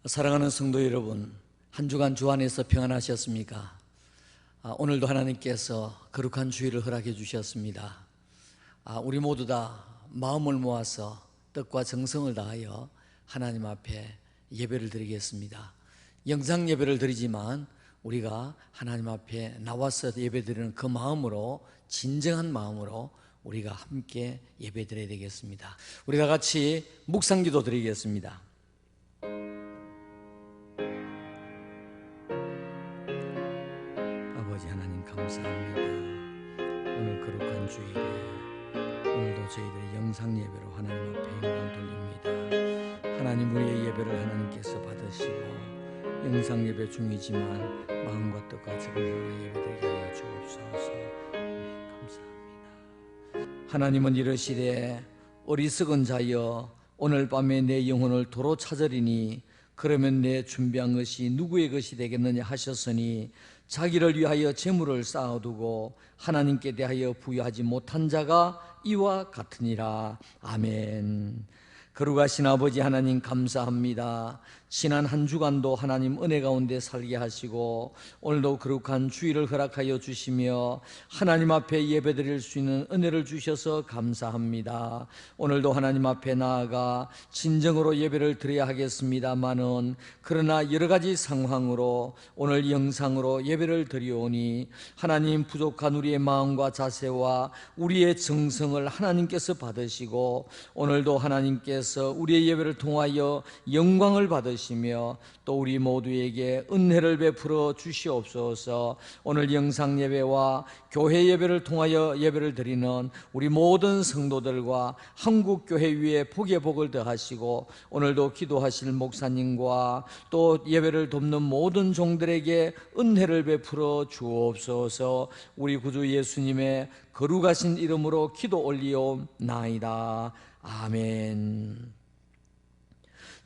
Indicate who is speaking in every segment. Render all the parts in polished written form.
Speaker 1: 사랑하는 성도 여러분, 한 주간 주 안에서 평안하셨습니까? 오늘도 하나님께서 거룩한 주일을 허락해 주셨습니다. 우리 모두 다 마음을 모아서 뜻과 정성을 다하여 하나님 앞에 예배를 드리겠습니다. 영상 예배를 드리지만 우리가 하나님 앞에 나와서 예배 드리는 그 마음으로, 진정한 마음으로 우리가 함께 예배 드려야 되겠습니다. 우리 다 같이 묵상기도 드리겠습니다. 아버지 하나님 감사합니다. 오늘 거룩한 주일에 오늘도 저희들의 영상 예배로 하나님 앞에 영광 돌립니다. 하나님, 우리의 예배를 하나님께서 받으시고 영상 예배 중이지만 마음과 뜻과 정성으로 예배드리게 하여 주옵소서. 감사합니다. 하나님은 이르시되 어리석은 자여 오늘 밤에 내 영혼을 도로 찾으리니 그러면 내 준비한 것이 누구의 것이 되겠느냐 하셨으니 자기를 위하여 재물을 쌓아두고 하나님께 대하여 부여하지 못한 자가 이와 같으니라. 아멘. 거룩하신 아버지 하나님 감사합니다. 지난 한 주간도 하나님 은혜 가운데 살게 하시고 오늘도 거룩한 주일을 허락하여 주시며 하나님 앞에 예배드릴 수 있는 은혜를 주셔서 감사합니다. 오늘도 하나님 앞에 나아가 진정으로 예배를 드려야 하겠습니다마는 그러나 여러 가지 상황으로 오늘 영상으로 예배를 드리오니 하나님, 부족한 우리의 마음과 자세와 우리의 정성을 하나님께서 받으시고 오늘도 하나님께서 우리의 예배를 통하여 영광을 받으시고 또 우리 모두에게 은혜를 베풀어 주시옵소서. 오늘 영상 예배와 교회 예배를 통하여 예배를 드리는 우리 모든 성도들과 한국교회 위에 복의 복을 더하시고 오늘도 기도하실 목사님과 또 예배를 돕는 모든 종들에게 은혜를 베풀어 주옵소서. 우리 구주 예수님의 거룩하신 이름으로 기도 올리옵나이다. 아멘.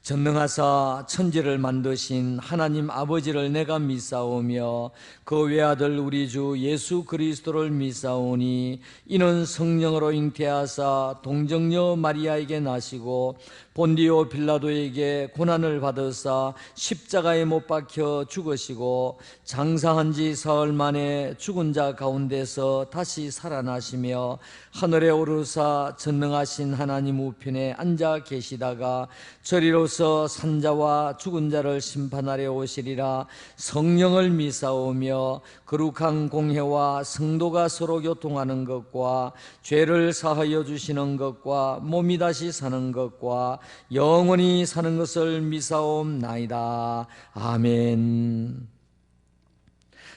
Speaker 1: 전능하사 천지를 만드신 하나님 아버지를 내가 믿사오며 그 외아들 우리 주 예수 그리스도를 믿사오니 이는 성령으로 잉태하사 동정녀 마리아에게 나시고 본디오 빌라도에게 고난을 받으사 십자가에 못 박혀 죽으시고 장사한 지 사흘 만에 죽은 자 가운데서 다시 살아나시며 하늘에 오르사 전능하신 하나님 우편에 앉아 계시다가 저리로서 산자와 죽은 자를 심판하려 오시리라. 성령을 믿사오며 거룩한 공회와 성도가 서로 교통하는 것과 죄를 사하여 주시는 것과 몸이 다시 사는 것과 영원히 사는 것을 믿사옵나이다. 아멘.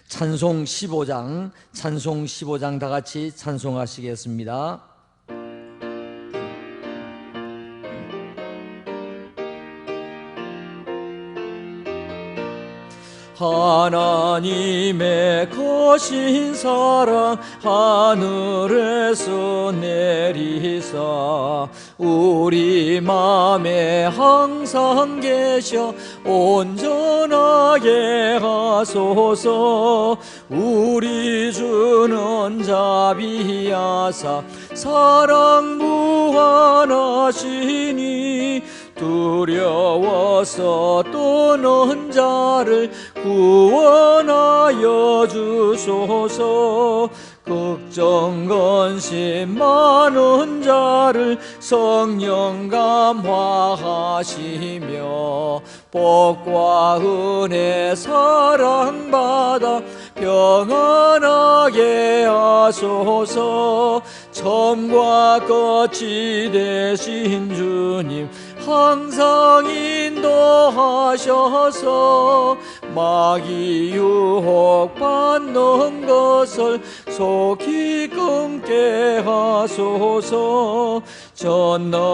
Speaker 1: 찬송 15장 다 같이 찬송하시겠습니다. 하나님의 거신 사랑 하늘에서 내리사 우리 맘에 항상 계셔 온전하게 하소서. 우리 주는 자비하사 사랑 무한하시니 두려워서 떠는 자를 구원하여 주소서. 걱정 근심 많은 자를 성령 감화하시며 복과 은혜 사랑받아 평안하게 하소서. 처음과 끝이 되신 주님 항상 인도하셔서 마귀 유혹받는 것을 속히 끊게 하소서. 전능하신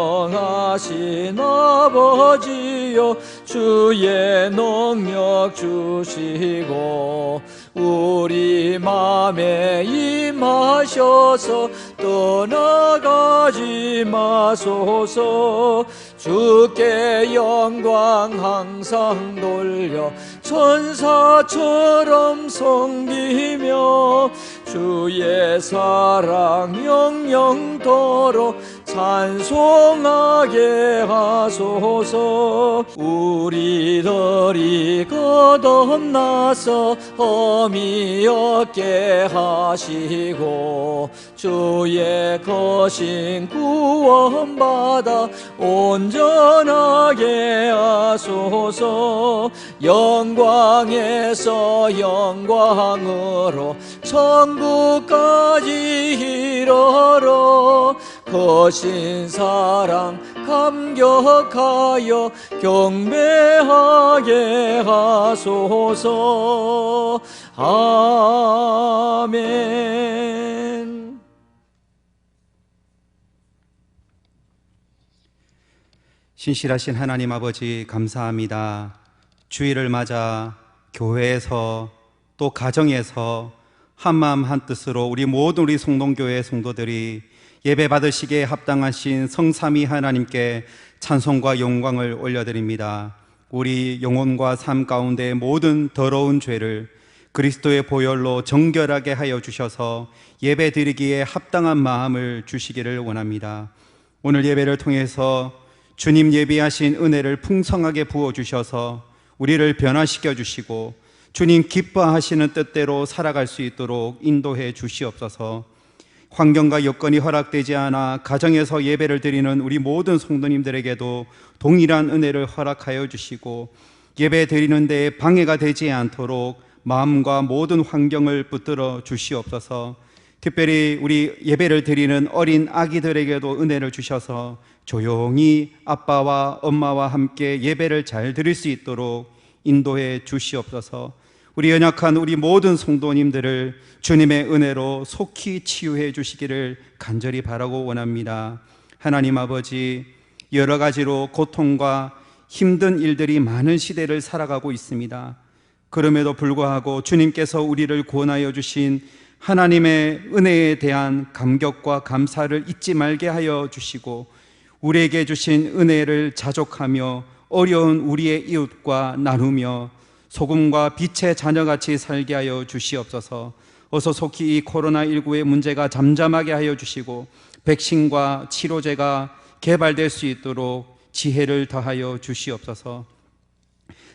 Speaker 1: 아버지여 주의 능력 주시고 우리 맘에 임하셔서 떠나가지 마소서. 주께 영광 항상 돌려 천사처럼 섬기며 주의 사랑 영영토록 찬송하게 하소서. 우리들이 거듭나서 험이 없게 하시고 주의 거신 구원받아 온전하게 하소서. 영광에서 영광으로 천국까지 이르러 거신 사랑 감격하여 경배하게 하소서. 아멘.
Speaker 2: 신실하신 하나님 아버지, 감사합니다. 주일을 맞아 교회에서 또 가정에서 한마음 한뜻으로 우리 모든 우리 성동교회 성도들이 예배 받으시기에 합당하신 성삼위 하나님께 찬송과 영광을 올려드립니다. 우리 영혼과 삶 가운데 모든 더러운 죄를 그리스도의 보혈로 정결하게 하여 주셔서 예배 드리기에 합당한 마음을 주시기를 원합니다. 오늘 예배를 통해서 주님 예비하신 은혜를 풍성하게 부어주셔서 우리를 변화시켜 주시고 주님 기뻐하시는 뜻대로 살아갈 수 있도록 인도해 주시옵소서. 환경과 여건이 허락되지 않아 가정에서 예배를 드리는 우리 모든 성도님들에게도 동일한 은혜를 허락하여 주시고 예배 드리는 데에 방해가 되지 않도록 마음과 모든 환경을 붙들어 주시옵소서. 특별히 우리 예배를 드리는 어린 아기들에게도 은혜를 주셔서 조용히 아빠와 엄마와 함께 예배를 잘 드릴 수 있도록 인도해 주시옵소서. 우리 연약한 우리 모든 성도님들을 주님의 은혜로 속히 치유해 주시기를 간절히 바라고 원합니다. 하나님 아버지, 여러 가지로 고통과 힘든 일들이 많은 시대를 살아가고 있습니다. 그럼에도 불구하고 주님께서 우리를 구원하여 주신 하나님의 은혜에 대한 감격과 감사를 잊지 말게 하여 주시고 우리에게 주신 은혜를 자족하며 어려운 우리의 이웃과 나누며 소금과 빛의 자녀같이 살게 하여 주시옵소서. 어서 속히 이 코로나19의 문제가 잠잠하게 하여 주시고 백신과 치료제가 개발될 수 있도록 지혜를 더하여 주시옵소서.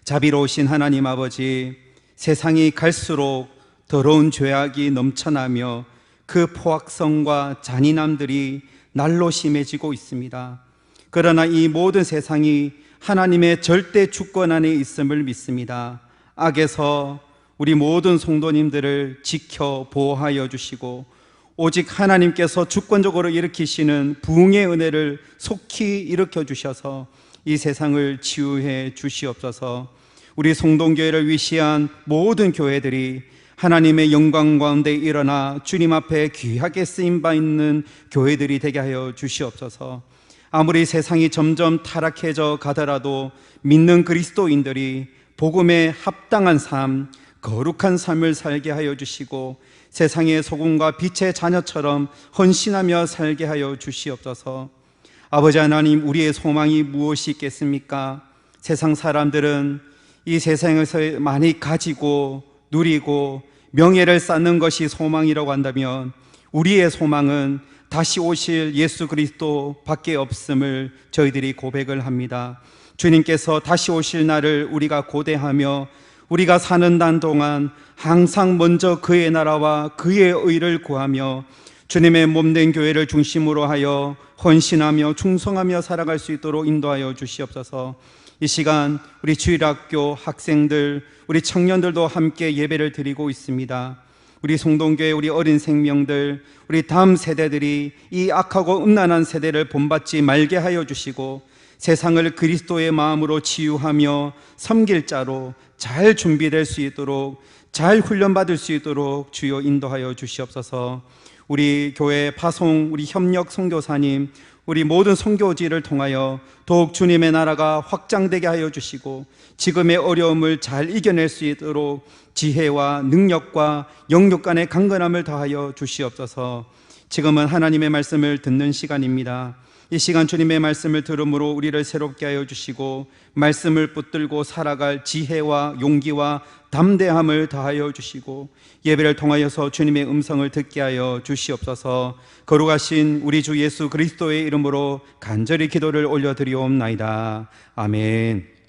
Speaker 2: 자비로우신 하나님 아버지, 세상이 갈수록 더러운 죄악이 넘쳐나며 그 포악성과 잔인함들이 날로 심해지고 있습니다. 그러나 이 모든 세상이 하나님의 절대 주권 안에 있음을 믿습니다. 악에서 우리 모든 성도님들을 지켜 보호하여 주시고 오직 하나님께서 주권적으로 일으키시는 부흥의 은혜를 속히 일으켜 주셔서 이 세상을 치유해 주시옵소서. 우리 성동교회를 위시한 모든 교회들이 하나님의 영광 가운데 일어나 주님 앞에 귀하게 쓰임바 있는 교회들이 되게 하여 주시옵소서. 아무리 세상이 점점 타락해져 가더라도 믿는 그리스도인들이 복음에 합당한 삶, 거룩한 삶을 살게 하여 주시고 세상의 소금과 빛의 자녀처럼 헌신하며 살게 하여 주시옵소서. 아버지 하나님, 우리의 소망이 무엇이 있겠습니까? 세상 사람들은 이 세상에서 많이 가지고 누리고 명예를 쌓는 것이 소망이라고 한다면 우리의 소망은 다시 오실 예수 그리스도 밖에 없음을 저희들이 고백을 합니다. 주님께서 다시 오실 날을 우리가 고대하며 우리가 사는 날 동안 항상 먼저 그의 나라와 그의 의를 구하며 주님의 몸된 교회를 중심으로 하여 헌신하며 충성하며 살아갈 수 있도록 인도하여 주시옵소서. 이 시간 우리 주일학교 학생들, 우리 청년들도 함께 예배를 드리고 있습니다. 우리 성동교회 우리 어린 생명들, 우리 다음 세대들이 이 악하고 음란한 세대를 본받지 말게 하여 주시고 세상을 그리스도의 마음으로 치유하며 섬길 자로 잘 준비될 수 있도록, 잘 훈련받을 수 있도록 주여 인도하여 주시옵소서. 우리 교회 파송, 우리 협력 선교사님, 우리 모든 선교지를 통하여 더욱 주님의 나라가 확장되게 하여 주시고 지금의 어려움을 잘 이겨낼 수 있도록 지혜와 능력과 영육 간의 강건함을 더하여 주시옵소서. 지금은 하나님의 말씀을 듣는 시간입니다. 이 시간 주님의 말씀을 들음으로 우리를 새롭게 하여 주시고 말씀을 붙들고 살아갈 지혜와 용기와 담대함을 더하여 주시고 예배를 통하여서 주님의 음성을 듣게 하여 주시옵소서. 거룩하신 우리 주 예수 그리스도의 이름으로 간절히 기도를 올려드리옵나이다. 아멘.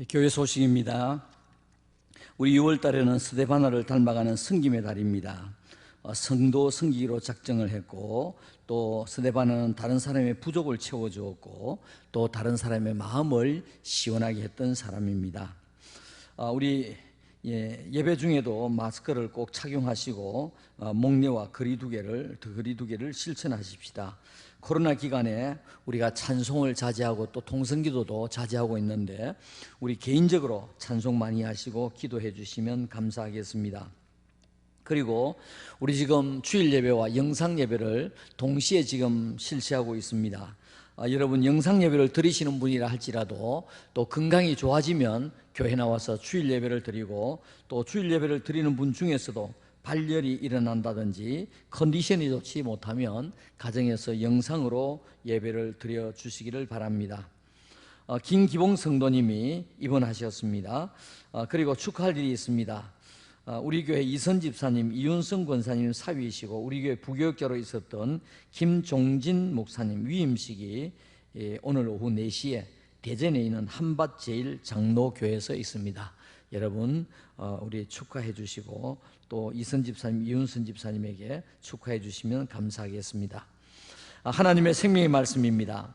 Speaker 1: 교회 소식입니다. 우리 6월 달에는 스데바나를 닮아가는 섬김의 달입니다. 성도 섬기기로 작정을 했고, 또 스데바나는 다른 사람의 부족을 채워주었고, 또 다른 사람의 마음을 시원하게 했던 사람입니다. 우리 예배 중에도 마스크를 꼭 착용하시고 목례와 거리두기를 실천하십시다. 코로나 기간에 우리가 찬송을 자제하고 또 통성기도도 자제하고 있는데 우리 개인적으로 찬송 많이 하시고 기도해 주시면 감사하겠습니다. 그리고 우리 지금 주일 예배와 영상 예배를 동시에 지금 실시하고 있습니다. 여러분 영상 예배를 드리시는 분이라 할지라도 또 건강이 좋아지면 교회 나와서 주일 예배를 드리고, 또 주일 예배를 드리는 분 중에서도 발열이 일어난다든지 컨디션이 좋지 못하면 가정에서 영상으로 예배를 드려 주시기를 바랍니다. 김기봉 성도님이 입원하셨습니다. 그리고 축하할 일이 있습니다. 우리 교회 이선 집사님, 이윤성 권사님 사위이시고 우리 교회 부교육자로 있었던 김종진 목사님 위임식이 오늘 오후 4시에 대전에 있는 한밭제일 장로교회에서 있습니다. 여러분 우리 축하해 주시고 또 이선 집사님, 이윤선 집사님에게 축하해 주시면 감사하겠습니다. 하나님의 생명의 말씀입니다.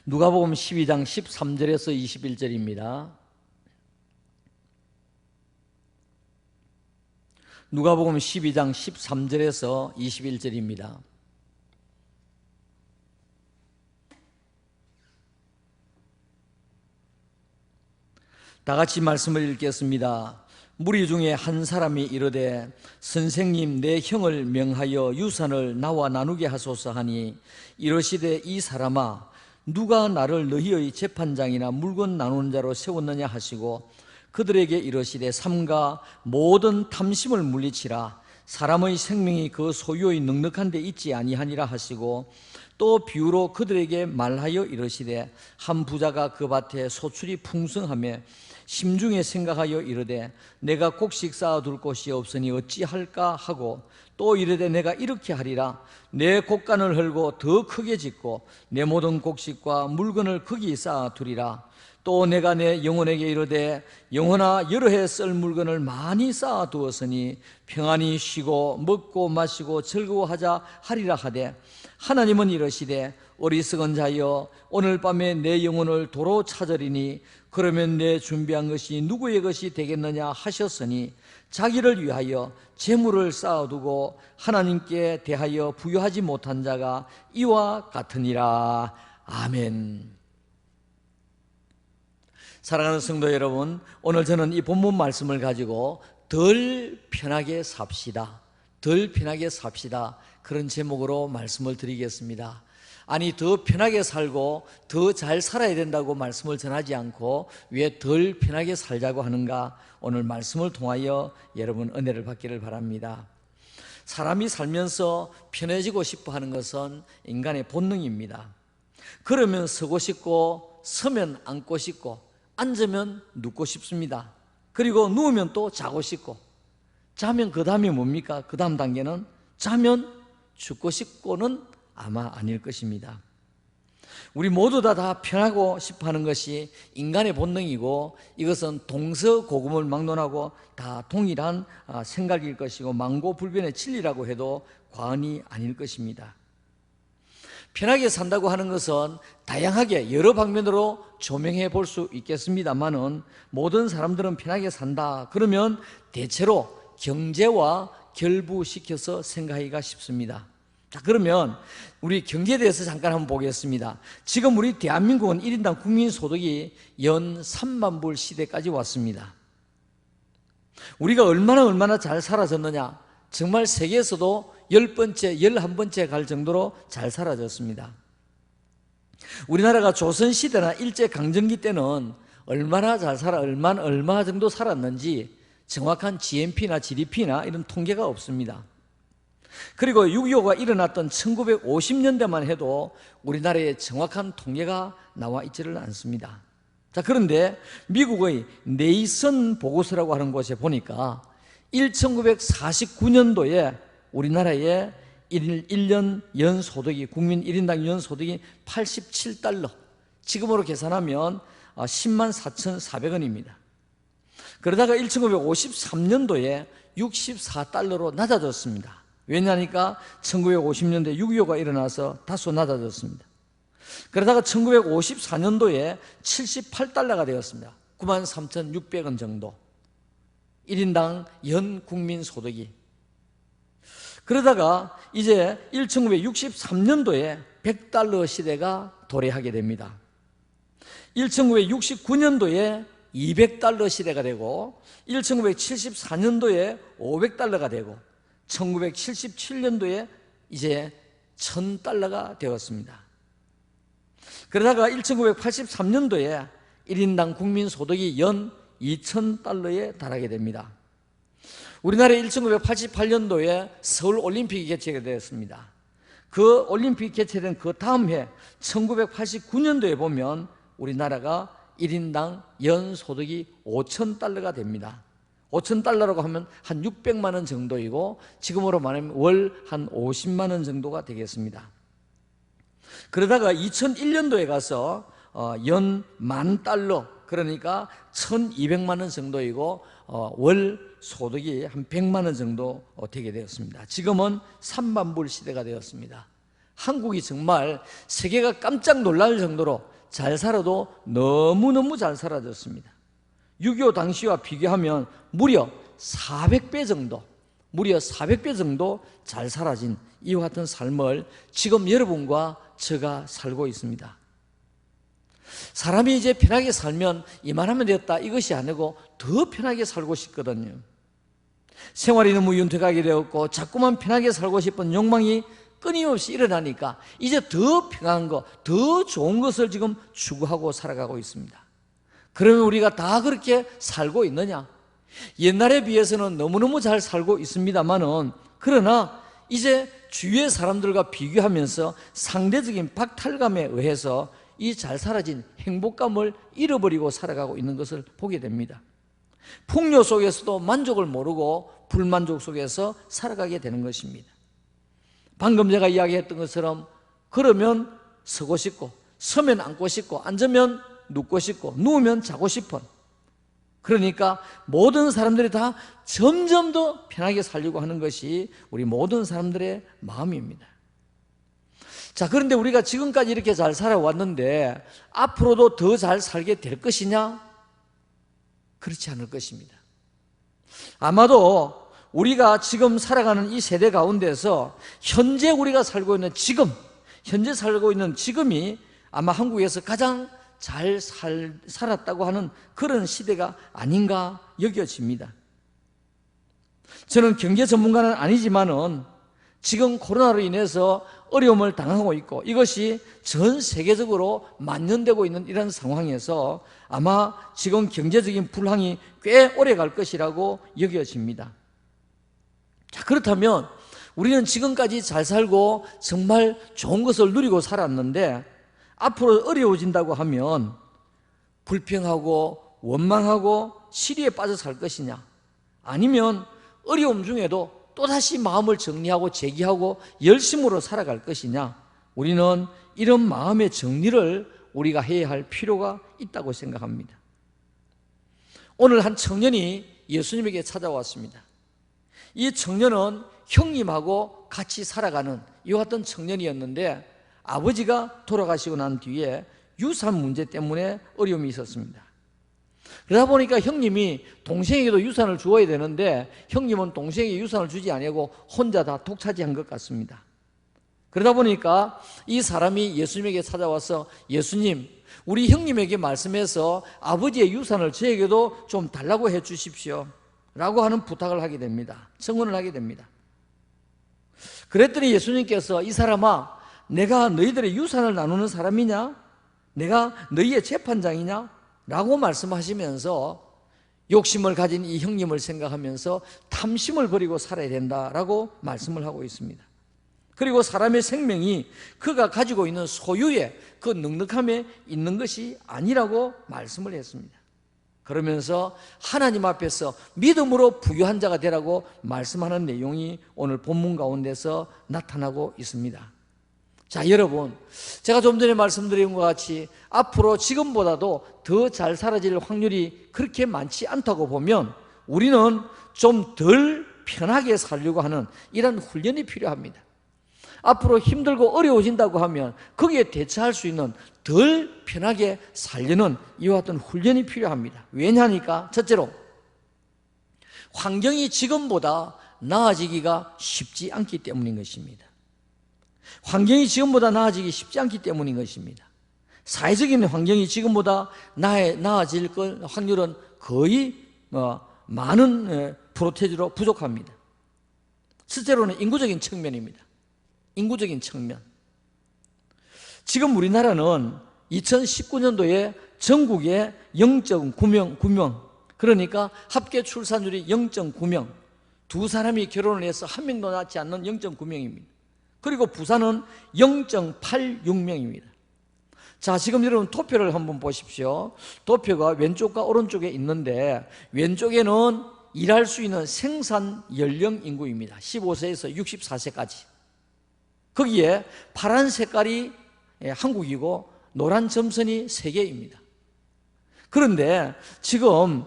Speaker 1: 누가복음 12장 13절에서 21절입니다. 누가복음 12장 13절에서 21절입니다. 다 같이 말씀을 읽겠습니다. 무리 중에 한 사람이 이르되 선생님 내 형을 명하여 유산을 나와 나누게 하소서 하니 이르시되 이 사람아 누가 나를 너희의 재판장이나 물건 나누는 자로 세웠느냐 하시고 그들에게 이르시되 삼가 모든 탐심을 물리치라. 사람의 생명이 그 소유의 넉넉한 데 있지 아니하니라 하시고 또 비유로 그들에게 말하여 이르시되 한 부자가 그 밭에 소출이 풍성하며 심중에 생각하여 이르되 내가 곡식 쌓아둘 곳이 없으니 어찌할까 하고 또 이르되 내가 이렇게 하리라. 내 곡간을 헐고 더 크게 짓고 내 모든 곡식과 물건을 거기 쌓아두리라. 또 내가 내 영혼에게 이르되 영혼아 여러 해 쓸 물건을 많이 쌓아두었으니 평안히 쉬고 먹고 마시고 즐거워하자 하리라 하되 하나님은 이르시되 어리석은 자여 오늘 밤에 내 영혼을 도로 찾으리니 그러면 내 준비한 것이 누구의 것이 되겠느냐 하셨으니 자기를 위하여 재물을 쌓아두고 하나님께 대하여 부여하지 못한 자가 이와 같으니라. 아멘. 사랑하는 성도 여러분, 오늘 저는 이 본문 말씀을 가지고 덜 편하게 삽시다, 덜 편하게 삽시다, 그런 제목으로 말씀을 드리겠습니다. 아니 더 편하게 살고 더 잘 살아야 된다고 말씀을 전하지 않고 왜 덜 편하게 살자고 하는가, 오늘 말씀을 통하여 여러분 은혜를 받기를 바랍니다. 사람이 살면서 편해지고 싶어 하는 것은 인간의 본능입니다. 걸으면 서고 싶고 서면 앉고 싶고 앉으면 눕고 싶습니다. 그리고 누우면 또 자고 싶고, 자면 그 다음이 뭡니까? 그 다음 단계는 자면 죽고 싶고는 아마 아닐 것입니다. 우리 모두 다 편하고 싶어 하는 것이 인간의 본능이고 이것은 동서고금을 막론하고 다 동일한 생각일 것이고 망고불변의 진리라고 해도 과언이 아닐 것입니다. 편하게 산다고 하는 것은 다양하게 여러 방면으로 조명해 볼 수 있겠습니다만은 모든 사람들은 편하게 산다 그러면 대체로 경제와 결부시켜서 생각하기가 쉽습니다. 자, 그러면 우리 경제에 대해서 잠깐 한번 보겠습니다. 지금 우리 대한민국은 1인당 국민소득이 연 3만 불 시대까지 왔습니다. 우리가 얼마나 잘 살아졌느냐, 정말 세계에서도 10번째, 11번째 갈 정도로 잘 살아졌습니다. 우리나라가 조선시대나 일제강점기 때는 얼마나 잘 얼마 정도 살았는지 정확한 GNP나 GDP나 이런 통계가 없습니다. 그리고 6.25가 일어났던 1950년대만 해도 우리나라에 정확한 통계가 나와 있지를 않습니다. 자, 그런데 미국의 네이선 보고서라고 하는 곳에 보니까 1949년도에 우리나라의 1년 연소득이, 국민 1인당 연소득이 87달러, 지금으로 계산하면 10만 4,400원입니다. 그러다가 1953년도에 64달러로 낮아졌습니다. 왜냐니까 1950년대 6.25가 일어나서 다소 낮아졌습니다. 그러다가 1954년도에 78달러가 되었습니다. 93,600원 정도, 1인당 연 국민 소득이. 그러다가 이제 1963년도에 100달러 시대가 도래하게 됩니다. 1969년도에 200달러 시대가 되고, 1974년도에 500달러가 되고, 1977년도에 이제 1000달러가 되었습니다. 그러다가 1983년도에 1인당 국민 소득이 연 2000달러에 달하게 됩니다. 우리나라 1988년도에 서울 올림픽이 개최가 되었습니다. 그 올림픽 개최된 그 다음 해 1989년도에 보면 우리나라가 1인당 연소득이 5,000달러가 됩니다. 5,000달러라고 하면 한 600만 원 정도이고, 지금으로 말하면 월 한 50만 원 정도가 되겠습니다. 그러다가 2001년도에 가서 연 10,000달러, 그러니까 1,200만 원 정도이고, 월 소득이 한 100만 원 정도 되게 되었습니다. 지금은 3만 불 시대가 되었습니다. 한국이 정말 세계가 깜짝 놀랄 정도로 잘 살아도 너무너무 잘 살아졌습니다. 6.25 당시와 비교하면 무려 400배 정도 잘 살아진 이와 같은 삶을 지금 여러분과 제가 살고 있습니다. 사람이 이제 편하게 살면 이만하면 됐다, 이것이 아니고 더 편하게 살고 싶거든요. 생활이 너무 윤택하게 되었고 자꾸만 편하게 살고 싶은 욕망이 끊임없이 일어나니까 이제 더 편한 거, 더 좋은 것을 지금 추구하고 살아가고 있습니다. 그러면 우리가 다 그렇게 살고 있느냐? 옛날에 비해서는 너무너무 잘 살고 있습니다만은, 그러나 이제 주위의 사람들과 비교하면서 상대적인 박탈감에 의해서 이 잘 살아진 행복감을 잃어버리고 살아가고 있는 것을 보게 됩니다. 풍요 속에서도 만족을 모르고 불만족 속에서 살아가게 되는 것입니다. 방금 제가 이야기했던 것처럼, 그러면 서고 싶고, 서면 앉고 싶고, 앉으면 눕고 싶고, 누우면 자고 싶은, 그러니까 모든 사람들이 다 점점 더 편하게 살려고 하는 것이 우리 모든 사람들의 마음입니다. 자, 그런데 우리가 지금까지 이렇게 잘 살아왔는데 앞으로도 더 잘 살게 될 것이냐? 그렇지 않을 것입니다. 아마도 우리가 지금 살아가는 이 세대 가운데서 현재 우리가 살고 있는 현재 살고 있는 지금이 아마 한국에서 가장 잘 살았다고 하는 그런 시대가 아닌가 여겨집니다. 저는 경제 전문가는 아니지만은 지금 코로나로 인해서 어려움을 당하고 있고, 이것이 전 세계적으로 만연되고 있는 이런 상황에서 아마 지금 경제적인 불황이 꽤 오래 갈 것이라고 여겨집니다. 자, 그렇다면 우리는 지금까지 잘 살고 정말 좋은 것을 누리고 살았는데 앞으로 어려워진다고 하면 불평하고 원망하고 시리에 빠져 살 것이냐, 아니면 어려움 중에도 또다시 마음을 정리하고 재기하고 열심으로 살아갈 것이냐, 우리는 이런 마음의 정리를 우리가 해야 할 필요가 있다고 생각합니다. 오늘 한 청년이 예수님에게 찾아왔습니다. 이 청년은 형님하고 같이 살아가는 이와 같은 청년이었는데, 아버지가 돌아가시고 난 뒤에 유산 문제 때문에 어려움이 있었습니다. 그러다 보니까 형님이 동생에게도 유산을 주어야 되는데 형님은 동생에게 유산을 주지 아니하고 혼자 다 독차지한 것 같습니다. 그러다 보니까 이 사람이 예수님에게 찾아와서 예수님, 우리 형님에게 말씀해서 아버지의 유산을 저에게도 좀 달라고 해 주십시오 라고 하는 부탁을 하게 됩니다. 청원을 하게 됩니다. 그랬더니 예수님께서 이 사람아, 내가 너희들의 유산을 나누는 사람이냐? 내가 너희의 재판장이냐? 라고 말씀하시면서 욕심을 가진 이 형님을 생각하면서 탐심을 버리고 살아야 된다라고 말씀을 하고 있습니다. 그리고 사람의 생명이 그가 가지고 있는 소유에 그 넉넉함에 있는 것이 아니라고 말씀을 했습니다. 그러면서 하나님 앞에서 믿음으로 부유한 자가 되라고 말씀하는 내용이 오늘 본문 가운데서 나타나고 있습니다. 자, 여러분, 제가 좀 전에 말씀드린 것 같이 앞으로 지금보다도 더 잘 살아질 확률이 그렇게 많지 않다고 보면 우리는 좀 덜 편하게 살려고 하는 이런 훈련이 필요합니다. 앞으로 힘들고 어려워진다고 하면 거기에 대처할 수 있는 덜 편하게 살려는 이와 같은 훈련이 필요합니다. 왜냐하니까 첫째로 환경이 지금보다 나아지기가 쉽지 않기 때문인 것입니다. 환경이 지금보다 나아지기 쉽지 않기 때문인 것입니다. 사회적인 환경이 지금보다 나아질 확률은 거의 많은 프로테지로 부족합니다. 실제로는 인구적인 측면입니다. 인구적인 측면. 지금 우리나라는 2019년도에 전국에 0.9명, 그러니까 합계 출산율이 0.9명, 두 사람이 결혼을 해서 한 명도 낳지 않는 0.9명입니다. 그리고 부산은 0.86명입니다. 자, 지금 여러분 도표를 한번 보십시오. 도표가 왼쪽과 오른쪽에 있는데 왼쪽에는 일할 수 있는 생산 연령 인구입니다. 15세에서 64세까지. 거기에 파란 색깔이 한국이고 노란 점선이 세계입니다. 그런데 지금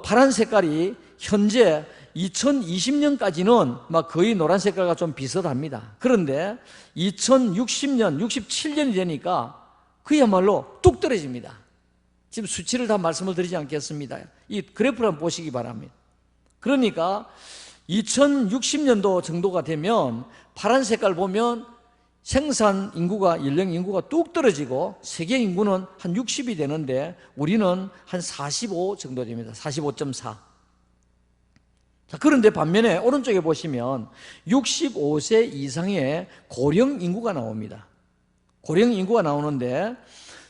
Speaker 1: 파란 색깔이 현재 2020년까지는 막 거의 노란 색깔과 좀 비슷합니다. 그런데 2060년, 67년이 되니까 그야말로 뚝 떨어집니다. 지금 수치를 다 말씀을 드리지 않겠습니다. 이 그래프를 한번 보시기 바랍니다. 그러니까 2060년도 정도가 되면 파란 색깔 보면 생산 인구가, 연령 인구가 뚝 떨어지고 세계 인구는 한 60이 되는데 우리는 한 45 정도 됩니다. 45.4. 자, 그런데 반면에 오른쪽에 보시면 65세 이상의 고령 인구가 나옵니다. 고령 인구가 나오는데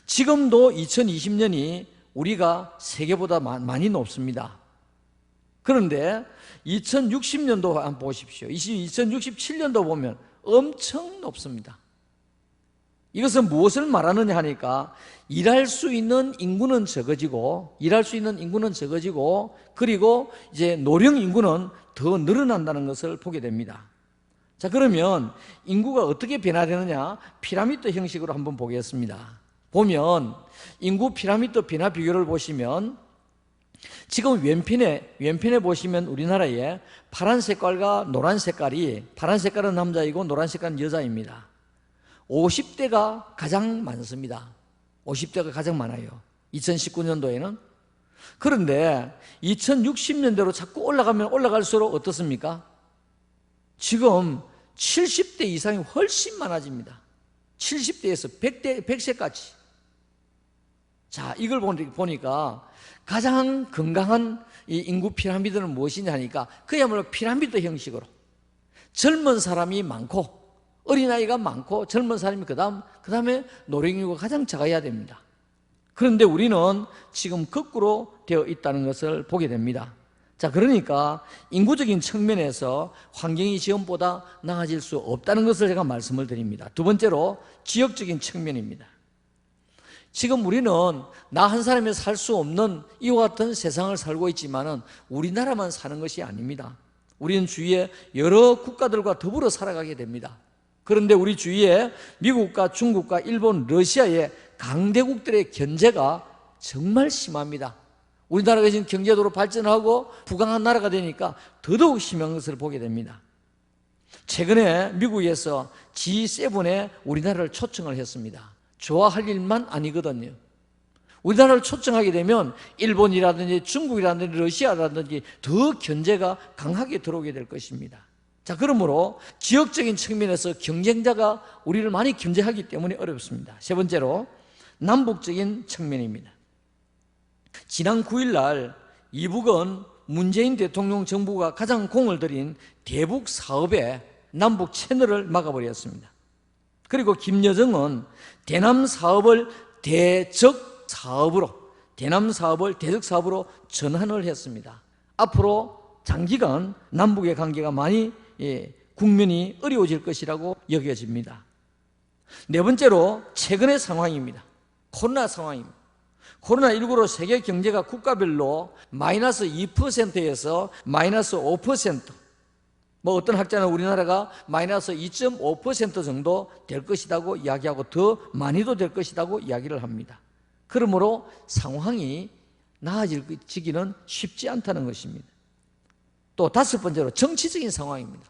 Speaker 1: 지금도 2020년이 우리가 세계보다 많이 높습니다. 그런데 2060년도 한번 보십시오. 2067년도 보면 엄청 높습니다. 이것은 무엇을 말하느냐 하니까 일할 수 있는 인구는 적어지고 그리고 이제 노령 인구는 더 늘어난다는 것을 보게 됩니다. 자, 그러면 인구가 어떻게 변화되느냐? 피라미드 형식으로 한번 보겠습니다. 보면 인구 피라미드 변화 비교를 보시면 지금 왼편에 보시면 우리나라에 파란 색깔과 노란 색깔이, 파란 색깔은 남자이고 노란 색깔은 여자입니다. 50대가 가장 많습니다. 50대가 가장 많아요. 2019년도에는. 그런데 2060년대로 자꾸 올라가면 올라갈수록 어떻습니까? 지금 70대 이상이 훨씬 많아집니다. 70대에서 100세까지. 자, 이걸 보니까 가장 건강한 이 인구 피라미드는 무엇이냐 하니까 그야말로 피라미드 형식으로 젊은 사람이 많고 어린아이가 많고 젊은 사람이 그 다음에 노령인구가 가장 작아야 됩니다. 그런데 우리는 지금 거꾸로 되어 있다는 것을 보게 됩니다. 자, 그러니까 인구적인 측면에서 환경이 지금보다 나아질 수 없다는 것을 제가 말씀을 드립니다. 두 번째로 지역적인 측면입니다. 지금 우리는 나 한 사람이 살 수 없는 이와 같은 세상을 살고 있지만은 우리나라만 사는 것이 아닙니다. 우리는 주위에 여러 국가들과 더불어 살아가게 됩니다. 그런데 우리 주위에 미국과 중국과 일본, 러시아의 강대국들의 견제가 정말 심합니다. 우리나라가 지금 경제적으로 발전하고 부강한 나라가 되니까 더더욱 심한 것을 보게 됩니다. 최근에 미국에서 G7에 우리나라를 초청을 했습니다. 좋아할 일만 아니거든요. 우리나라를 초청하게 되면 일본이라든지 중국이라든지 러시아라든지 더 견제가 강하게 들어오게 될 것입니다. 자, 그러므로 지역적인 측면에서 경쟁자가 우리를 많이 견제하기 때문에 어렵습니다. 세 번째로 남북적인 측면입니다. 지난 9일 날 이북은 문재인 대통령 정부가 가장 공을 들인 대북 사업에 남북 채널을 막아버렸습니다. 그리고 김여정은 대남 사업을 대적 사업으로 전환을 했습니다. 앞으로 장기간 남북의 관계가 많이 국면이 어려워질 것이라고 여겨집니다. 네 번째로 최근의 상황입니다. 코로나 상황입니다. 코로나19로 세계 경제가 국가별로 마이너스 2%에서 마이너스 5%, 어떤 학자는 우리나라가 마이너스 2.5% 정도 될 것이라고 이야기하고 더 많이도 될 것이라고 이야기를 합니다. 그러므로 상황이 나아지기는 쉽지 않다는 것입니다. 또 다섯 번째로 정치적인 상황입니다.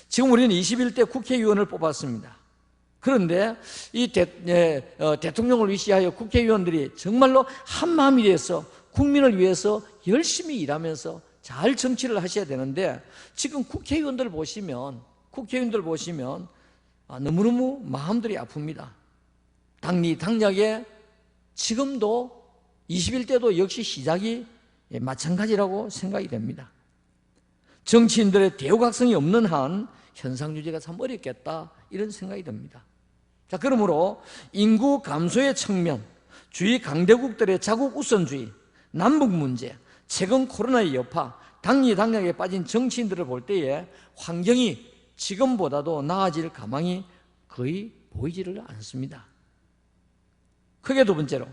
Speaker 1: 지금 우리는 21대 국회의원을 뽑았습니다. 그런데 이 대통령을 위시하여 국회의원들이 정말로 한마음이 돼서 국민을 위해서 열심히 일하면서 잘 정치를 하셔야 되는데, 지금 국회의원들 보시면 너무너무 마음들이 아픕니다. 당리당략에 지금도 21대도 역시 시작이 마찬가지라고 생각이 됩니다. 정치인들의 대우각성이 없는 한 현상 유지가 참 어렵겠다, 이런 생각이 듭니다. 자, 그러므로 인구 감소의 측면, 주위 강대국들의 자국 우선주의, 남북 문제, 최근 코로나의 여파, 당리당략에 빠진 정치인들을 볼 때에 환경이 지금보다도 나아질 가망이 거의 보이지를 않습니다. 크게 두 번째로,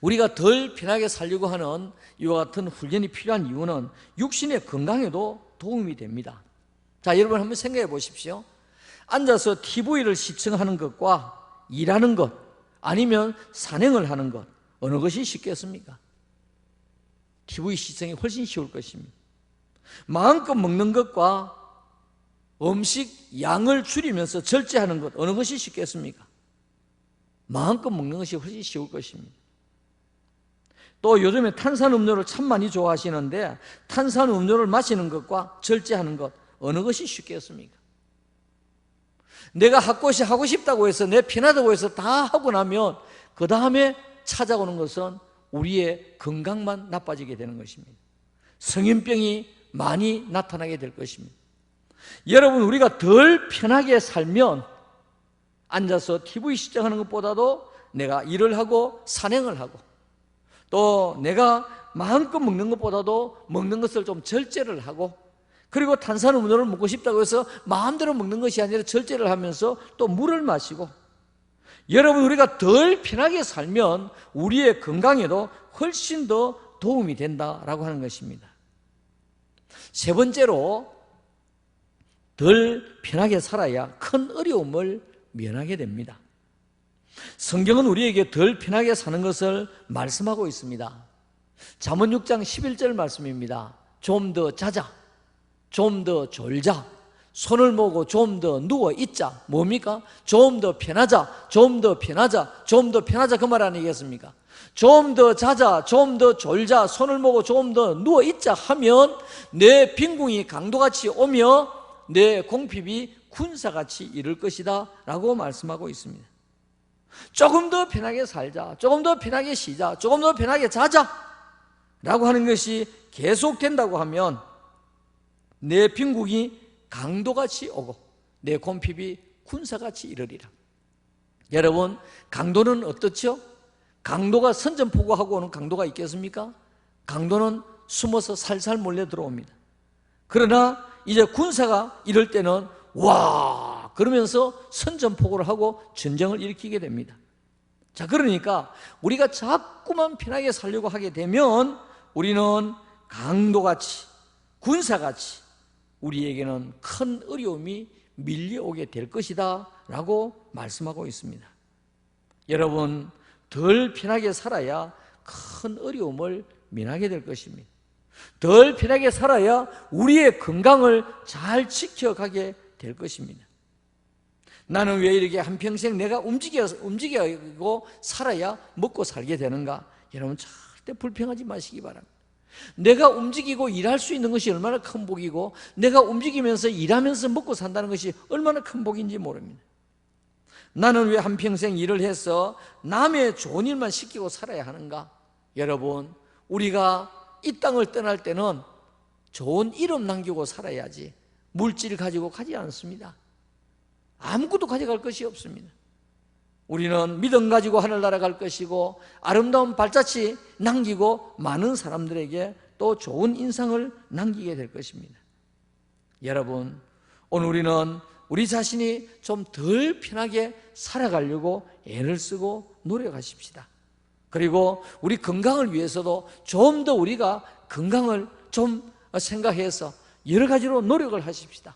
Speaker 1: 우리가 덜 편하게 살려고 하는 이와 같은 훈련이 필요한 이유는 육신의 건강에도 도움이 됩니다. 자, 여러분 한번 생각해 보십시오. 앉아서 TV를 시청하는 것과 일하는 것, 아니면 산행을 하는 것, 어느 것이 쉽겠습니까? TV 시청이 훨씬 쉬울 것입니다. 마음껏 먹는 것과 음식 양을 줄이면서 절제하는 것, 어느 것이 쉽겠습니까? 마음껏 먹는 것이 훨씬 쉬울 것입니다. 또 요즘에 탄산음료를 참 많이 좋아하시는데, 탄산음료를 마시는 것과 절제하는 것, 어느 것이 쉽겠습니까? 내가 할 것이 하고 싶다고 해서, 내 편하다고 해서 다 하고 나면 그 다음에 찾아오는 것은 우리의 건강만 나빠지게 되는 것입니다. 성인병이 많이 나타나게 될 것입니다. 여러분, 우리가 덜 편하게 살면 앉아서 TV 시청하는 것보다도 내가 일을 하고 산행을 하고, 또 내가 마음껏 먹는 것보다도 먹는 것을 좀 절제를 하고, 그리고 탄산음료를 먹고 싶다고 해서 마음대로 먹는 것이 아니라 절제를 하면서 또 물을 마시고, 여러분, 우리가 덜 편하게 살면 우리의 건강에도 훨씬 더 도움이 된다라고 하는 것입니다. 세 번째로, 덜 편하게 살아야 큰 어려움을 면하게 됩니다. 성경은 우리에게 덜 편하게 사는 것을 말씀하고 있습니다. 잠언 6장 11절 말씀입니다. 좀 더 자자, 좀 더 졸자, 손을 모으고 좀 더 누워 있자. 뭡니까? 좀 더 편하자, 좀 더 편하자, 좀 더 편하자, 그 말 아니겠습니까? 좀 더 자자, 좀 더 졸자, 손을 모으고 좀 더 누워 있자 하면 내 빈궁이 강도같이 오며 내 공핍이 군사같이 이를 것이다 라고 말씀하고 있습니다. 조금 더 편하게 살자, 조금 더 편하게 쉬자, 조금 더 편하게 자자 라고 하는 것이 계속된다고 하면 내 빈궁이 강도같이 오고 내 공핍이 군사같이 이르리라. 여러분, 강도는 어떻죠? 강도가 선전포고하고 오는 강도가 있겠습니까? 강도는 숨어서 살살 몰려 들어옵니다. 그러나 이제 군사가 이럴 때는 와 그러면서 선전포고를 하고 전쟁을 일으키게 됩니다. 자, 그러니까 우리가 자꾸만 편하게 살려고 하게 되면 우리는 강도같이, 군사같이 우리에게는 큰 어려움이 밀려오게 될 것이다 라고 말씀하고 있습니다. 여러분, 덜 편하게 살아야 큰 어려움을 면하게 될 것입니다. 덜 편하게 살아야 우리의 건강을 잘 지켜가게 될 것입니다. 나는 왜 이렇게 한평생 내가 움직이고 살아야 먹고 살게 되는가? 여러분, 절대 불평하지 마시기 바랍니다. 내가 움직이고 일할 수 있는 것이 얼마나 큰 복이고 내가 움직이면서 일하면서 먹고 산다는 것이 얼마나 큰 복인지 모릅니다. 나는 왜 한평생 일을 해서 남의 좋은 일만 시키고 살아야 하는가? 여러분, 우리가 이 땅을 떠날 때는 좋은 이름 남기고 살아야지 물질 가지고 가지 않습니다. 아무것도 가져갈 것이 없습니다. 우리는 믿음 가지고 하늘나라 갈 것이고 아름다운 발자취 남기고 많은 사람들에게 또 좋은 인상을 남기게 될 것입니다. 여러분, 오늘 우리는 우리 자신이 좀 덜 편하게 살아가려고 애를 쓰고 노력하십시다. 그리고 우리 건강을 위해서도 좀 더 우리가 건강을 좀 생각해서 여러 가지로 노력을 하십시다.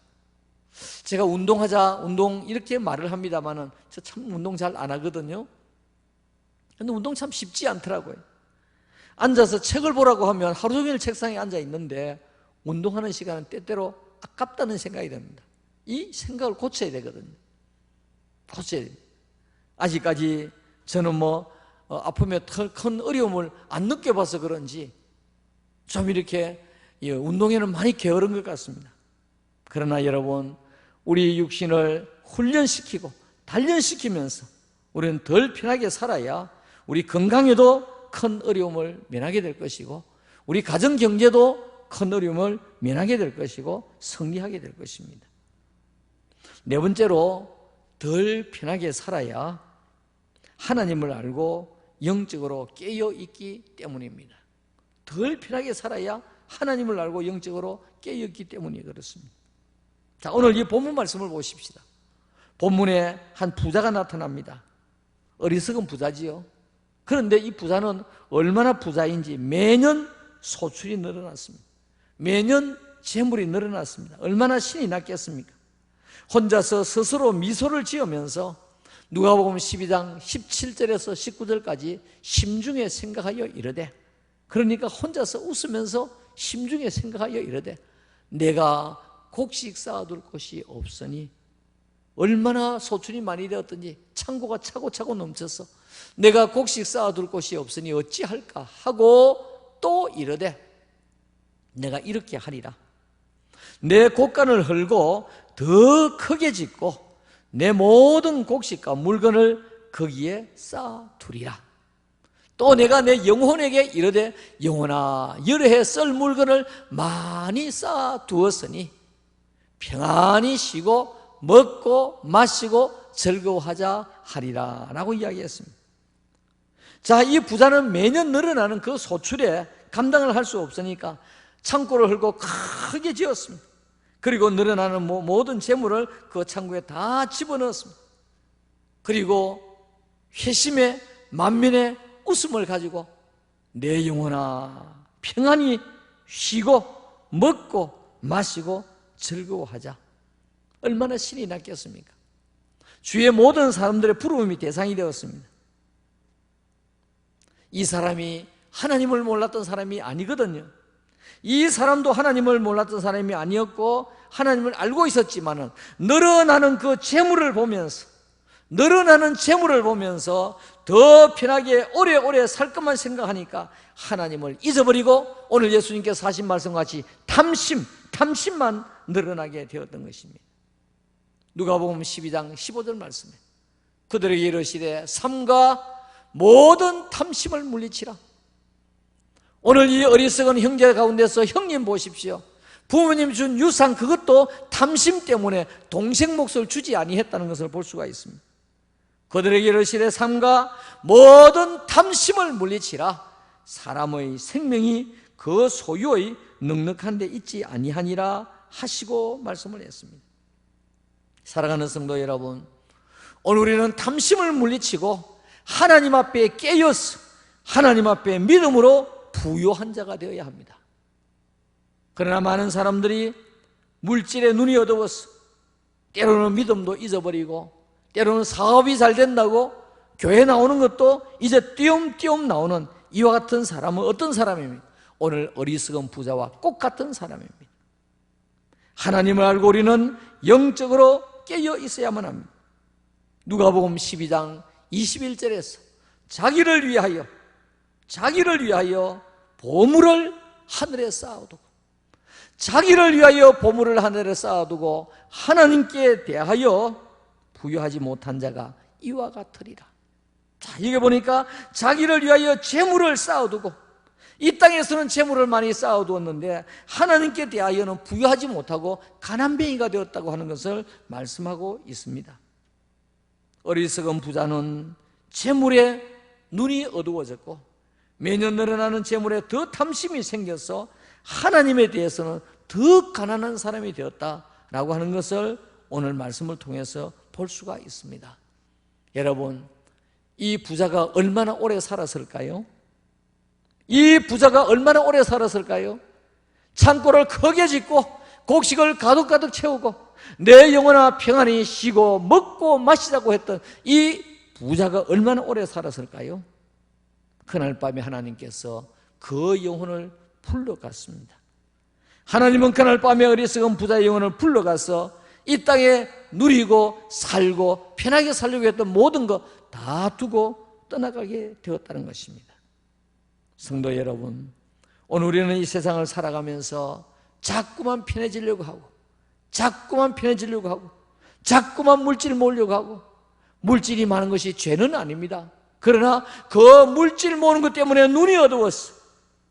Speaker 1: 제가 운동 이렇게 말을 합니다만은 저 참 운동 잘 안 하거든요. 근데 운동 참 쉽지 않더라고요. 앉아서 책을 보라고 하면 하루 종일 책상에 앉아 있는데 운동하는 시간은 때때로 아깝다는 생각이 듭니다. 이 생각을 고쳐야 되거든요. 고쳐야 됩니다. 아직까지 저는 아픔에 큰 어려움을 안 느껴봐서 그런지 좀 이렇게 운동에는 많이 게으른 것 같습니다. 그러나 여러분, 우리 육신을 훈련시키고 단련시키면서 우리는 덜 편하게 살아야 우리 건강에도 큰 어려움을 면하게 될 것이고 우리 가정 경제도 큰 어려움을 면하게 될 것이고 승리하게 될 것입니다. 네 번째로 덜 편하게 살아야 하나님을 알고 영적으로 깨어있기 때문입니다. 덜 편하게 살아야 하나님을 알고 영적으로 깨어있기 때문이 그렇습니다. 자, 오늘 이 본문 말씀을 보십시다. 본문에 한 부자가 나타납니다. 어리석은 부자지요. 그런데 이 부자는 얼마나 부자인지 매년 소출이 늘어났습니다. 매년 재물이 늘어났습니다. 얼마나 신이 났겠습니까? 혼자서 스스로 미소를 지으면서 누가복음 12장 17절에서 19절까지 심중에 생각하여 이르되, 그러니까 혼자서 웃으면서 심중에 생각하여 이르되 내가 곡식 쌓아둘 곳이 없으니, 얼마나 소출이 많이 되었든지 창고가 차고차고 넘쳐서 내가 곡식 쌓아둘 곳이 없으니 어찌할까 하고 또 이르되 내가 이렇게 하리라. 내 곡간을 헐고 더 크게 짓고 내 모든 곡식과 물건을 거기에 쌓아두리라. 또 내가 내 영혼에게 이르되 영혼아, 여러 해 쓸 물건을 많이 쌓아두었으니 평안히 쉬고 먹고 마시고 즐거워하자 하리라 라고 이야기했습니다. 자, 이 부자는 매년 늘어나는 그 소출에 감당을 할 수 없으니까 창고를 헐고 크게 지었습니다. 그리고 늘어나는 모든 재물을 그 창고에 다 집어넣었습니다. 그리고 회심의 만면의 웃음을 가지고 내 영혼아 평안히 쉬고 먹고 마시고 즐거워하자. 얼마나 신이 났겠습니까? 주위의 모든 사람들의 부러움이 대상이 되었습니다. 이 사람이 하나님을 몰랐던 사람이 아니거든요. 이 사람도 하나님을 몰랐던 사람이 아니었고 하나님을 알고 있었지만은 늘어나는 그 재물을 보면서 더 편하게 오래오래 살 것만 생각하니까 하나님을 잊어버리고 오늘 예수님께서 하신 말씀같이 탐심만 늘어나게 되었던 것입니다. 누가복음 12장 15절 말씀에 그들에게 이르시되 삼가 모든 탐심을 물리치라. 오늘 이 어리석은 형제 가운데서 형님 보십시오. 부모님 준 유산 그것도 탐심 때문에 동생 몫을 주지 아니했다는 것을 볼 수가 있습니다. 그들에게 이르시되 삼가 모든 탐심을 물리치라. 사람의 생명이 그 소유의 넉넉한 데 있지 아니하니라 하시고 말씀을 했습니다. 사랑하는 성도 여러분, 오늘 우리는 탐심을 물리치고 하나님 앞에 깨어서 하나님 앞에 믿음으로 부요한 자가 되어야 합니다. 그러나 많은 사람들이 물질에 눈이 어두워서 때로는 믿음도 잊어버리고 때로는 사업이 잘 된다고 교회 나오는 것도 이제 띄엄띄엄 나오는 이와 같은 사람은 어떤 사람입니까? 오늘 어리석은 부자와 똑같은 사람입니다. 하나님을 알고 우리는 영적으로 깨어 있어야만 합니다. 누가복음 12장 21절에서 자기를 위하여 보물을 하늘에 쌓아두고 자기를 위하여 보물을 하늘에 쌓아두고 하나님께 대하여 부여하지 못한 자가 이와 같으리라. 자, 이게 보니까 자기를 위하여 재물을 쌓아두고 이 땅에서는 재물을 많이 쌓아두었는데 하나님께 대하여는 부여하지 못하고 가난뱅이가 되었다고 하는 것을 말씀하고 있습니다. 어리석은 부자는 재물에 눈이 어두워졌고 매년 늘어나는 재물에 더 탐심이 생겨서 하나님에 대해서는 더 가난한 사람이 되었다라고 하는 것을 오늘 말씀을 통해서 볼 수가 있습니다. 여러분, 이 부자가 얼마나 오래 살았을까요? 이 부자가 얼마나 오래 살았을까요? 창고를 크게 짓고 곡식을 가득가득 채우고 내 영혼아 평안히 쉬고 먹고 마시자고 했던 이 부자가 얼마나 오래 살았을까요? 그날 밤에 하나님께서 그 영혼을 불러갔습니다. 하나님은 그날 밤에 어리석은 부자의 영혼을 불러가서 이 땅에 누리고 살고 편하게 살려고 했던 모든 것 다 두고 떠나가게 되었다는 것입니다. 성도 여러분, 오늘 우리는 이 세상을 살아가면서 자꾸만 편해지려고 하고 자꾸만 편해지려고 하고 자꾸만 물질 모으려고 하고 물질이 많은 것이 죄는 아닙니다. 그러나 그 물질 모으는 것 때문에 눈이 어두웠어.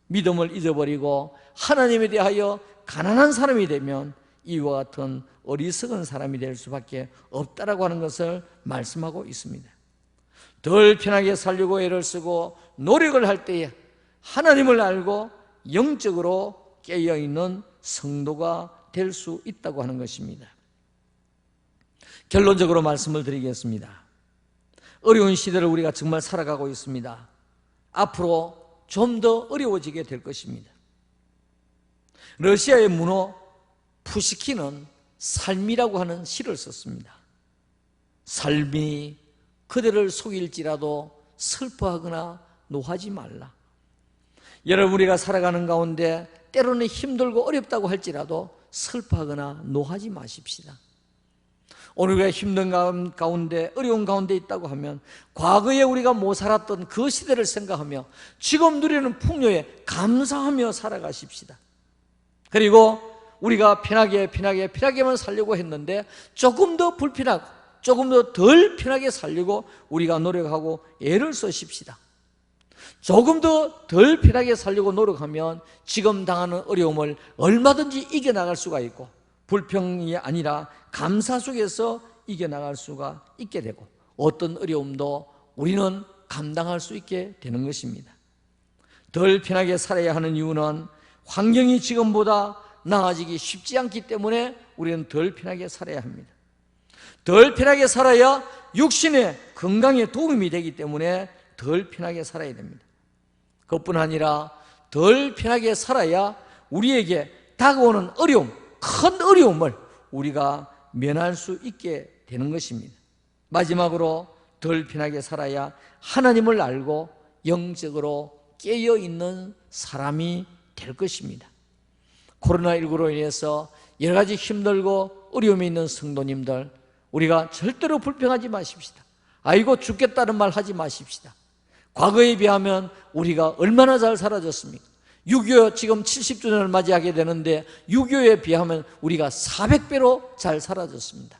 Speaker 1: 믿음을 잊어버리고 하나님에 대하여 가난한 사람이 되면 이와 같은 어리석은 사람이 될 수밖에 없다라고 하는 것을 말씀하고 있습니다. 덜 편하게 살려고 애를 쓰고 노력을 할 때에 하나님을 알고 영적으로 깨어있는 성도가 될 수 있다고 하는 것입니다. 결론적으로 말씀을 드리겠습니다. 어려운 시대를 우리가 정말 살아가고 있습니다. 앞으로 좀 더 어려워지게 될 것입니다. 러시아의 문호 푸시킨은 삶이라고 하는 시를 썼습니다. 삶이 그대를 속일지라도 슬퍼하거나 노하지 말라. 여러분, 우리가 살아가는 가운데 때로는 힘들고 어렵다고 할지라도 슬퍼하거나 노하지 마십시다. 오늘 우리가 힘든 가운데 어려운 가운데 있다고 하면 과거에 우리가 못 살았던 그 시대를 생각하며 지금 누리는 풍요에 감사하며 살아가십시다. 그리고 우리가 편하게만 살려고 했는데 조금 더 불편하고 조금 더 덜 편하게 살려고 우리가 노력하고 애를 쓰십시다. 조금 더 덜 편하게 살려고 노력하면 지금 당하는 어려움을 얼마든지 이겨나갈 수가 있고 불평이 아니라 감사 속에서 이겨나갈 수가 있게 되고 어떤 어려움도 우리는 감당할 수 있게 되는 것입니다. 덜 편하게 살아야 하는 이유는 환경이 지금보다 나아지기 쉽지 않기 때문에 우리는 덜 편하게 살아야 합니다. 덜 편하게 살아야 육신의 건강에 도움이 되기 때문에 덜 편하게 살아야 됩니다. 그것뿐 아니라 덜 편하게 살아야 우리에게 다가오는 어려움, 큰 어려움을 우리가 면할 수 있게 되는 것입니다. 마지막으로 덜 편하게 살아야 하나님을 알고 영적으로 깨어있는 사람이 될 것입니다. 코로나19로 인해서 여러 가지 힘들고 어려움이 있는 성도님들, 우리가 절대로 불평하지 마십시다. 아이고 죽겠다는 말 하지 마십시다. 과거에 비하면 우리가 얼마나 잘 살아졌습니까? 6.25 지금 70주년을 맞이하게 되는데 6.25에 비하면 우리가 400배로 잘 살아졌습니다.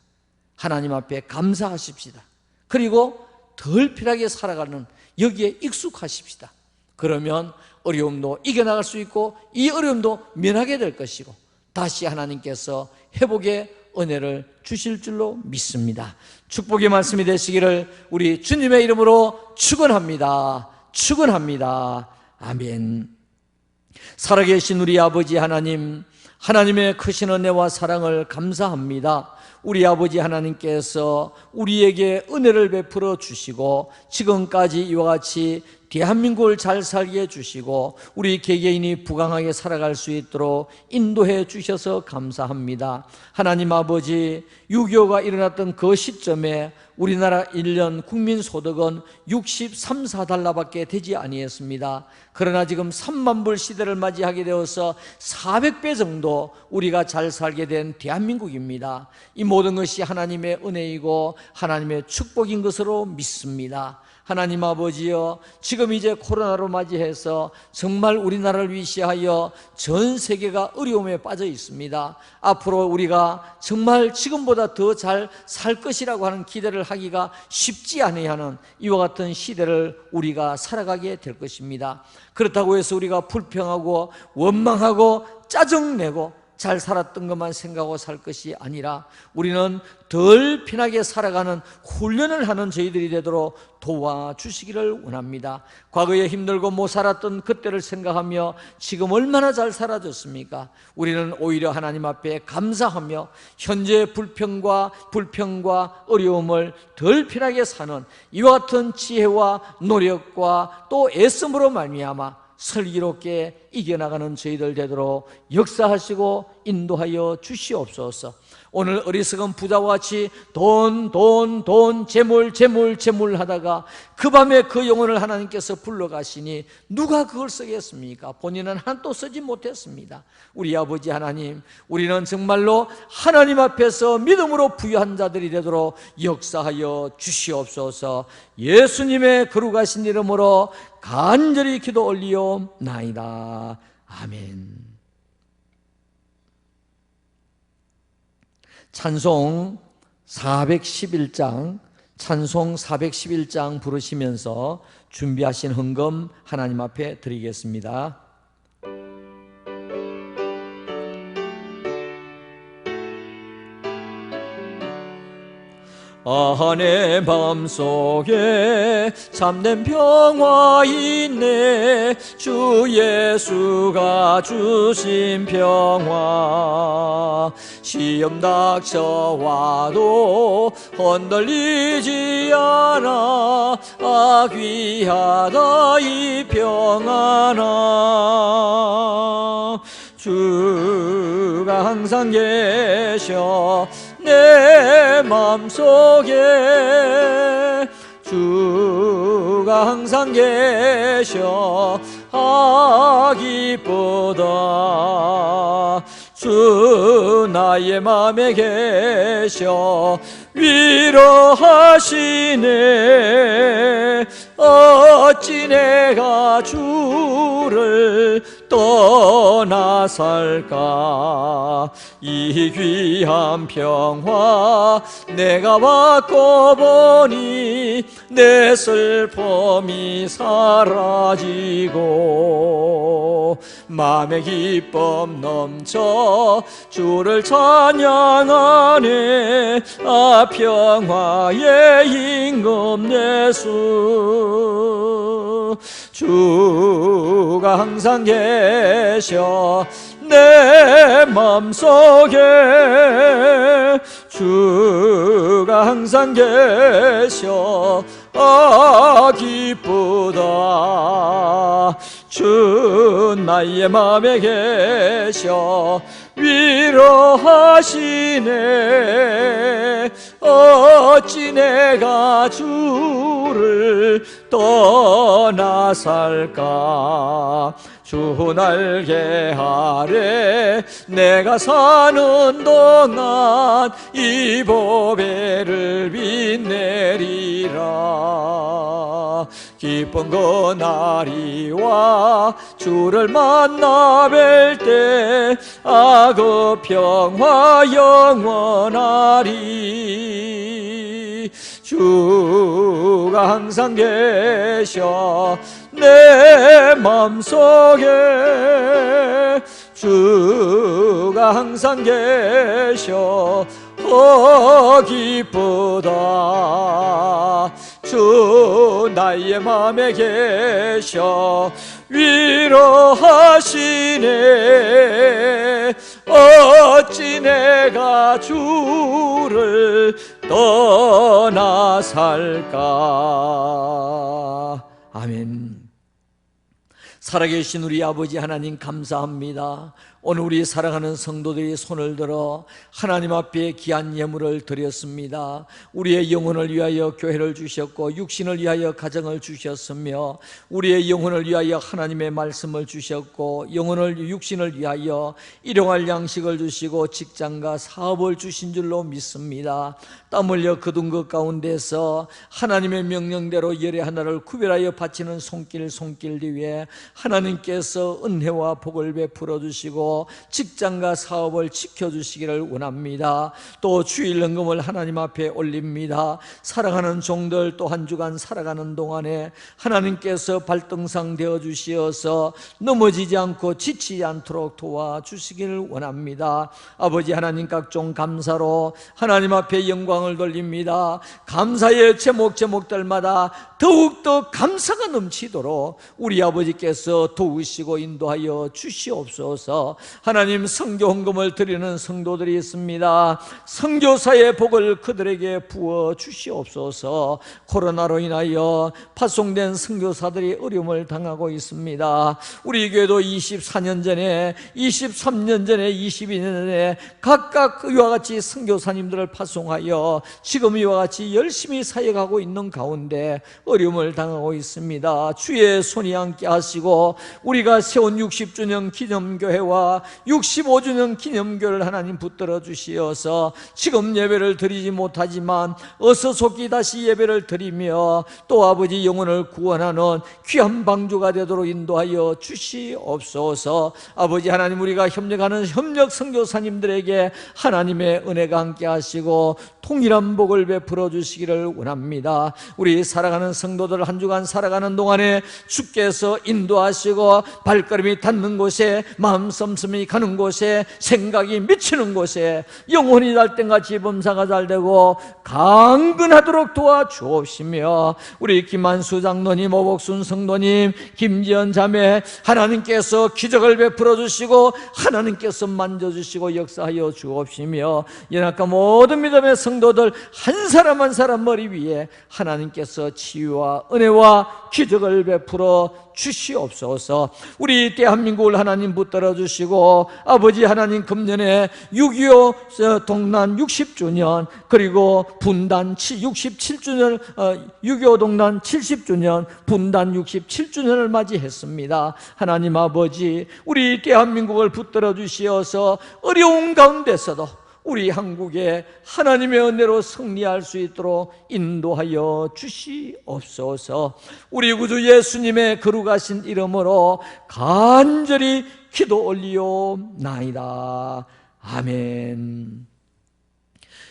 Speaker 1: 하나님 앞에 감사하십시다. 그리고 덜 편하게 살아가는 여기에 익숙하십시다. 그러면 어려움도 이겨나갈 수 있고 이 어려움도 면하게 될 것이고 다시 하나님께서 회복의 은혜를 주실 줄로 믿습니다. 축복의 말씀이 되시기를 우리 주님의 이름으로 축원합니다. 축원합니다. 아멘. 살아계신 우리 아버지 하나님, 하나님의 크신 은혜와 사랑을 감사합니다. 우리 아버지 하나님께서 우리에게 은혜를 베풀어 주시고 지금까지 이와 같이 대한민국을 잘 살게 해주시고 우리 개개인이 부강하게 살아갈 수 있도록 인도해 주셔서 감사합니다. 하나님 아버지, 6.25가 일어났던 그 시점에 우리나라 1년 국민소득은 63, 4달러밖에 되지 아니했습니다. 그러나 지금 3만 불 시대를 맞이하게 되어서 400배 정도 우리가 잘 살게 된 대한민국입니다. 이 모든 것이 하나님의 은혜이고 하나님의 축복인 것으로 믿습니다. 하나님 아버지여, 지금 이제 코로나로 맞이해서 정말 우리나라를 위시하여 전 세계가 어려움에 빠져 있습니다. 앞으로 우리가 정말 지금보다 더 잘 살 것이라고 하는 기대를 하기가 쉽지 아니하는 이와 같은 시대를 우리가 살아가게 될 것입니다. 그렇다고 해서 우리가 불평하고 원망하고 짜증내고 잘 살았던 것만 생각하고 살 것이 아니라 우리는 덜 편하게 살아가는 훈련을 하는 저희들이 되도록 도와주시기를 원합니다. 과거에 힘들고 못 살았던 그때를 생각하며 지금 얼마나 잘 살아졌습니까? 우리는 오히려 하나님 앞에 감사하며 현재 불평과 어려움을 덜 편하게 사는 이와 같은 지혜와 노력과 또 애씀으로 말미암아 슬기롭게 이겨나가는 저희들 되도록 역사하시고 인도하여 주시옵소서. 오늘 어리석은 부자와 같이 돈, 재물 하다가 그 밤에 그 영혼을 하나님께서 불러가시니 누가 그걸 쓰겠습니까? 본인은 하나도 쓰지 못했습니다. 우리 아버지 하나님, 우리는 정말로 하나님 앞에서 믿음으로 부유한 자들이 되도록 역사하여 주시옵소서. 예수님의 거룩하신 이름으로 간절히 기도 올리옵나이다. 아멘. 찬송 411장 부르시면서 준비하신 헌금 하나님 앞에 드리겠습니다. 내 마음속에 참된 평화 있네. 주 예수가 주신 평화. 시험 닥쳐와도 흔들리지 않아. 귀하다 이 평안아. 주가 항상 계셔 내 맘속에. 주가 항상 계셔 기쁘다. 주 나의 맘에 계셔 위로하시네. 어찌 내가 주를 떠나 살까. 이 귀한 평화 내가 받고 보니 내 슬픔이 사라지고 마음의 기쁨 넘쳐 주를 찬양하네. 평화의 임금 예수. 주가 항상 계셔 내 맘속에. 주가 항상 계셔 기쁘다. 주 나의 맘에 계셔 위로하시네. 어찌 내가 주를 떠나 살까. 주 날개 아래 내가 사는 동안 이 보배를 빛내리라. 기쁜 그날이 와 주를 만나 뵐 때 그 평화 영원하리. 주가 항상 계셔 내 맘속에. 주가 항상 계셔 기쁘다. 주 나의 맘에 계셔 위로하시네. 어찌 내가 주를 떠나 살까. 아멘. 살아계신 우리 아버지 하나님 감사합니다. 오늘 우리 사랑하는 성도들이 손을 들어 하나님 앞에 귀한 예물을 드렸습니다. 우리의 영혼을 위하여 교회를 주셨고 육신을 위하여 가정을 주셨으며 우리의 영혼을 위하여 하나님의 말씀을 주셨고 육신을 위하여 일용할 양식을 주시고 직장과 사업을 주신 줄로 믿습니다. 땀 흘려 거둔 것 가운데서 하나님의 명령대로 열의 하나를 구별하여 바치는 손길 위에 하나님께서 은혜와 복을 베풀어 주시고 직장과 사업을 지켜주시기를 원합니다. 또 주일 헌금을 하나님 앞에 올립니다. 사랑하는 종들 또 한 주간 살아가는 동안에 하나님께서 발등상 되어 주시어서 넘어지지 않고 지치지 않도록 도와주시기를 원합니다. 아버지 하나님 각종 감사로 하나님 앞에 영광을 돌립니다. 감사의 제목들마다 더욱더 감사가 넘치도록 우리 아버지께서 도우시고 인도하여 주시옵소서. 하나님, 선교 헌금을 드리는 성도들이 있습니다. 선교사의 복을 그들에게 부어 주시옵소서. 코로나로 인하여 파송된 선교사들이 어려움을 당하고 있습니다. 우리 교회도 24년 전에 23년 전에 22년 전에 각각 이와 같이 선교사님들을 파송하여 지금 이와 같이 열심히 사역하고 있는 가운데 어려움을 당하고 있습니다. 주의 손이 함께 하시고 우리가 세운 60주년 기념교회와 65주년 기념교회를 하나님 붙들어 주시어서 지금 예배를 드리지 못하지만 어서 속히 다시 예배를 드리며 또 아버지 영혼을 구원하는 귀한 방주가 되도록 인도하여 주시옵소서. 아버지 하나님, 우리가 협력하는 협력 선교사님들에게 하나님의 은혜가 함께 하시고 통일한 복을 베풀어 주시기를 원합니다. 우리 살아가는 성도들 한 주간 살아가는 동안에 주께서 인도하시고 발걸음이 닿는 곳에 마음 씀씀이 가는 곳에 생각이 미치는 곳에 영혼이 날 땐같이 범사가 잘 되고 강건하도록 도와주옵시며 우리 김한수 장로님, 오복순 성도님, 김지연 자매 하나님께서 기적을 베풀어 주시고 하나님께서 만져주시고 역사하여 주옵시며 연약한 모든 믿음의 성도들 한 사람 한 사람 머리 위에 하나님께서 치유와 은혜와 기적을 베풀어 주시옵소서. 우리 대한민국을 하나님 붙들어 주시고 아버지 하나님, 금년에 6.25 동란 60주년 그리고 분단 67주년 6.25 동란 70주년 분단 67주년을 맞이했습니다. 하나님 아버지, 우리 대한민국을 붙들어 주시어서 어려운 가운데서도 우리 한국에 하나님의 은혜로 승리할 수 있도록 인도하여 주시옵소서. 우리 구주 예수님의 거룩하신 이름으로 간절히 기도 올리옵나이다. 아멘.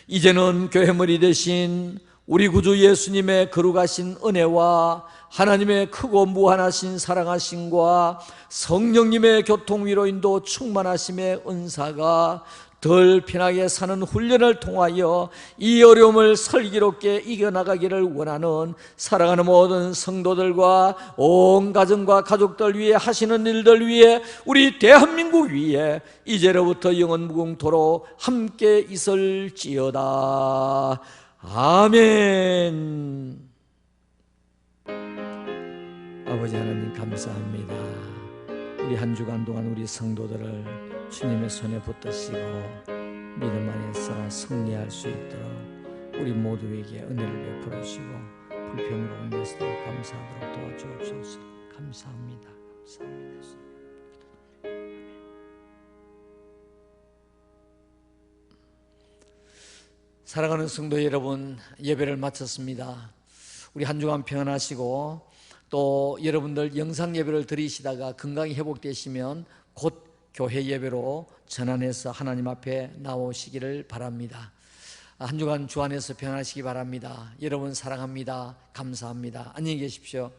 Speaker 1: 이제는 교회머리 되신 우리 구주 예수님의 거룩하신 은혜와 하나님의 크고 무한하신 사랑하심과 성령님의 교통위로 인도 충만하심의 은사가 덜 편하게 사는 훈련을 통하여 이 어려움을 슬기롭게 이겨나가기를 원하는 사랑하는 모든 성도들과 온 가정과 가족들 위해 하시는 일들 위해 우리 대한민국 위에 이제로부터 영원 무궁토록 함께 있을지어다. 아멘. 아버지 하나님 감사합니다. 우리 한 주간 동안 우리 성도들을 주님의 손에 붙드시고 믿음 안에서 승리할 수 있도록 우리 모두에게 은혜를 베풀어 주시고 불평으로 인해서도 감사하도록 도와주옵소서. 감사합니다. 감사합니다. 사랑하는 성도 여러분, 예배를 마쳤습니다. 우리 한 주간 평안하시고 또 여러분들 영상 예배를 드리시다가 건강이 회복되시면 곧 교회 예배로 전환해서 하나님 앞에 나오시기를 바랍니다. 한 주간 주 안에서 평안하시기 바랍니다. 여러분 사랑합니다. 감사합니다. 안녕히 계십시오.